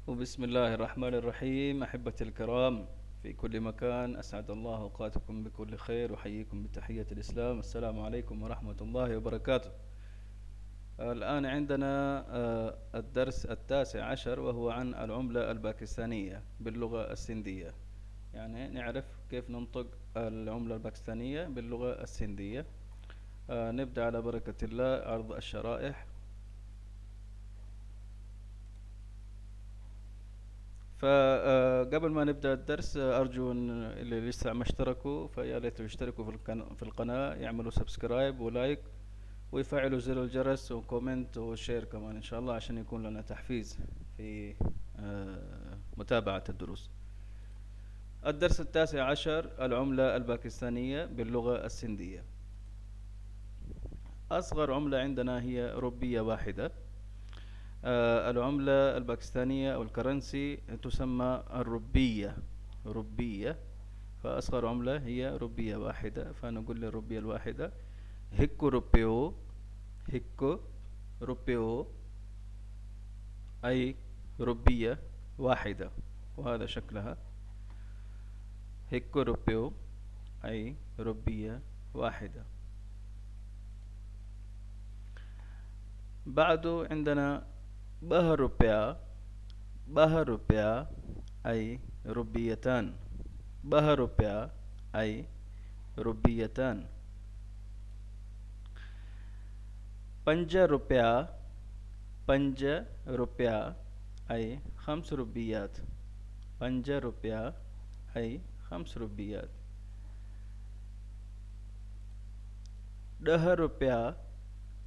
وبسم الله الرحمن الرحيم. أحبتي الكرام في كل مكان، أسعد الله أوقاتكم بكل خير، وحييكم بتحية الإسلام. السلام عليكم ورحمة الله وبركاته. الآن عندنا الدرس التاسع عشر، وهو عن العملة الباكستانية باللغة السندية. يعني نعرف كيف ننطق العملة الباكستانية باللغة السندية. نبدأ على بركة الله عرض الشرائح. فقبل ما نبدأ الدرس، أرجو أن اللي لسه ما اشتركوا فيا ريت يشتركوا في القناة، يعملوا سبسكرايب ولايك ويفعلوا زر الجرس وكومنت وشير كمان إن شاء الله، عشان يكون لنا تحفيز في متابعة الدروس. الدرس التاسع عشر: العملة الباكستانية باللغة السندية. أصغر عملة عندنا هي روبية واحدة. العملة الباكستانية أو الكرنسي تسمى الروبية. روبية. فأصغر عملة هي روبية واحدة، فنقول للروبية الواحدة هيكو روبيو. هيكو روبيو أي روبية واحدة، وهذا شكلها هيكو روبيو أي روبية واحدة. بعده عندنا بها روبيا. بها روبيا أي روبيتان. بها روبيا أي روبيتان. पंजा रुपया. पंज रुपया أي 5 روبيات. पंज रुपया أي 5 روبيات. 10 रुपया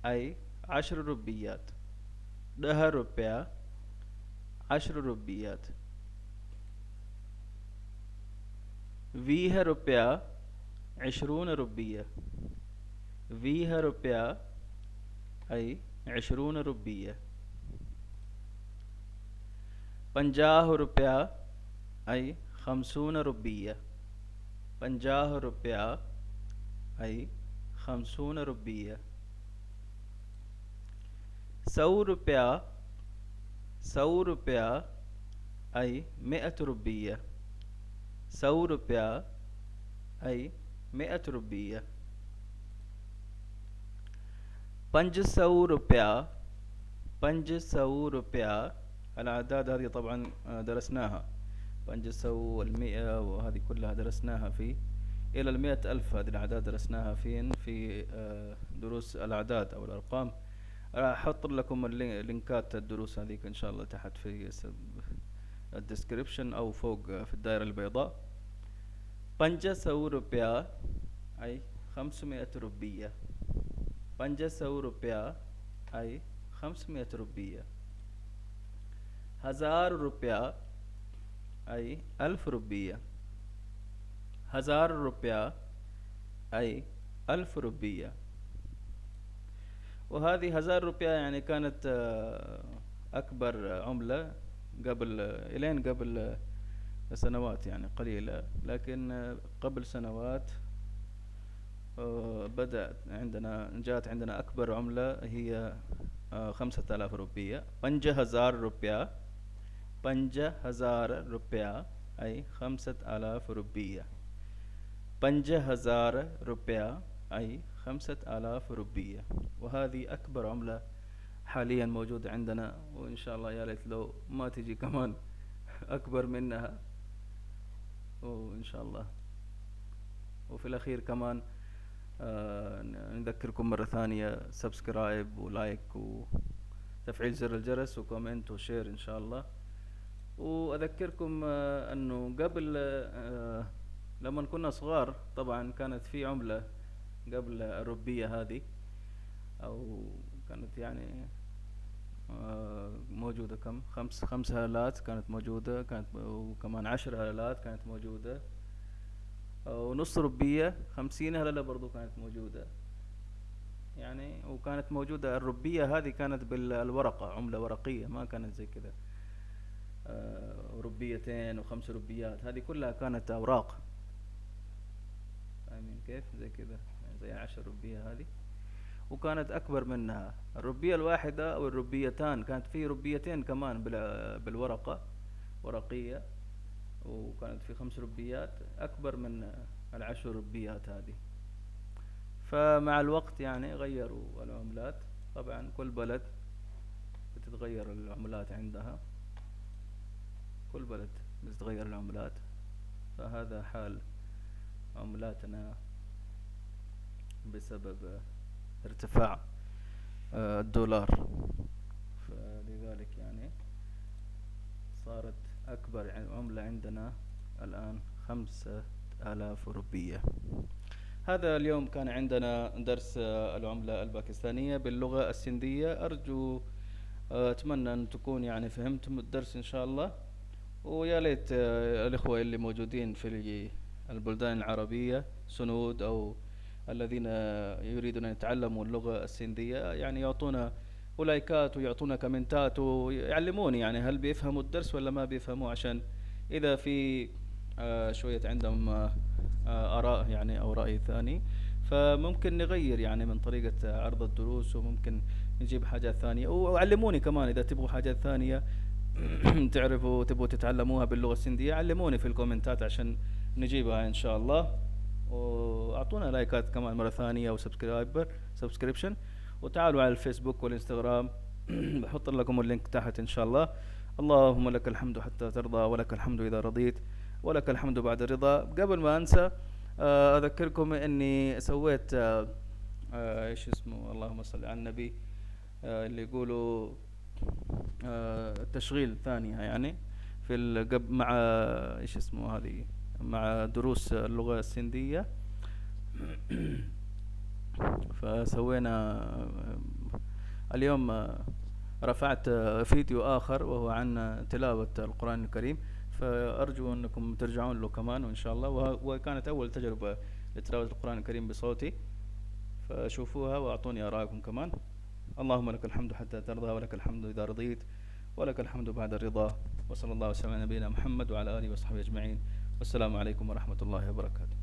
أي 10 روبيات. 10 रुपया 10 روبيات. 20 रुपया 20 روبية. 20 रुपया أي 20 روبية. 50 रुपया أي 50 روبية. 50 रुपया أي 50 روبية. 100 रुपया 100 रुपया أي 100 روبية. 100 रुपया أي 100 روبية. 500 रुपया 500 रुपया. الأعداد هذه طبعا درسناها، 500 والمئة وهذه كلها درسناها في إلى 100 ألف. هذه الأعداد درسناها في دروس الأعداد أو الأرقام. راح أحط لكم لينكات الدروس هذيك إن شاء الله تحت في الديسكريبشن أو فوق في الدائرة البيضاء. 500 रुपया أي 500 روبية. 500 रुपया أي 500 روبية. 1000 रुपया أي 1000 روبية. 1000 रुपया أي 1000 روبية. وهذه 1000 रुपया يعني كانت أكبر عملة قبل إلين قبل سنوات يعني قليلة، لكن قبل سنوات جاءت عندنا أكبر عملة هي 5000 روبية. 5000 रुपया. 5000 रुपया أي 5000 روبية. 5000 रुपया أي 5000 روبية. وهذه أكبر عملة حاليا موجودة عندنا، وإن شاء الله يا ريت لو ما تجي كمان أكبر منها، وإن شاء الله. وفي الأخير كمان نذكركم مرة ثانية سبسكرايب ولايك وتفعيل زر الجرس وكومنت وشير إن شاء الله. وأذكركم أنه قبل لما كنا صغار طبعا كانت في عملة قبل الروبية هذه، أو كانت يعني موجودة كم 5 هلالات كانت موجودة، وكمان 10 هلالات كانت موجودة، ونص روبية 50 هللة برضو كانت موجودة يعني. وكانت موجودة الروبية هذه كانت بالورقة، عملة ورقية، ما كانت زي كذا روبيتين و5 روبيات. هذه كلها كانت أوراق، فاهمين كيف؟ زي كذا يعني زي 10 روبية هذه. وكانت أكبر منها الربية الواحدة أو الربيتان. كانت في ربيتين كمان بالورقة، ورقية، وكانت في 5 ربيات أكبر من ال10 ربيات هذه. فمع الوقت يعني غيروا العملات. طبعا كل بلد بتتغير العملات عندها، كل بلد بتتغير العملات. فهذا حال عملاتنا بسبب ارتفاع الدولار. فلذلك يعني صارت أكبر عملة عندنا الآن 5000 ربية. هذا اليوم كان عندنا درس العملة الباكستانية باللغة السندية. أرجو أتمنى أن تكون يعني فهمتم الدرس إن شاء الله. ويا ليت الإخوة اللي موجودين في البلدان العربية سنود أو الذين يريدون أن يتعلموا اللغة السندية يعني يعطونا لايكات ويعطونا كومنتات ويعلموني يعني هل بيفهموا الدرس ولا ما بيفهموا، عشان إذا في شوية عندهم آراء يعني أو رأي ثاني فممكن نغير يعني من طريقة عرض الدروس، وممكن نجيب حاجات ثانية. وعلموني كمان إذا تبغوا حاجات ثانية تعرفوا تبغوا تتعلموها باللغة السندية، علموني في الكومنتات عشان نجيبها إن شاء الله. واعطونا لايكات كمان مرة ثانية سبسكريبشن. وتعالوا على الفيسبوك والانستغرام بحط لكم اللينك تحت إن شاء الله. اللهم لك الحمد حتى ترضى، ولك الحمد إذا رضيت، ولك الحمد بعد الرضا. قبل ما أنسى أذكركم إني سويت إيش اسمه، اللهم صل على النبي، اللي يقولوا التشغيل ثانية يعني في مع إيش اسمه هذه، مع دروس اللغة السندية. فسوينا اليوم رفعت فيديو آخر وهو عن تلاوة القرآن الكريم، فأرجو أنكم ترجعون له كمان وإن شاء الله. وكانت أول تجربة لتلاوة القرآن الكريم بصوتي، فشوفوها وأعطوني آراءكم كمان. اللهم لك الحمد حتى ترضى، ولك الحمد إذا رضيت، ولك الحمد بعد الرضا. وصلى الله وسلم على نبينا محمد وعلى آله وصحبه أجمعين. والسلام عليكم ورحمة الله وبركاته.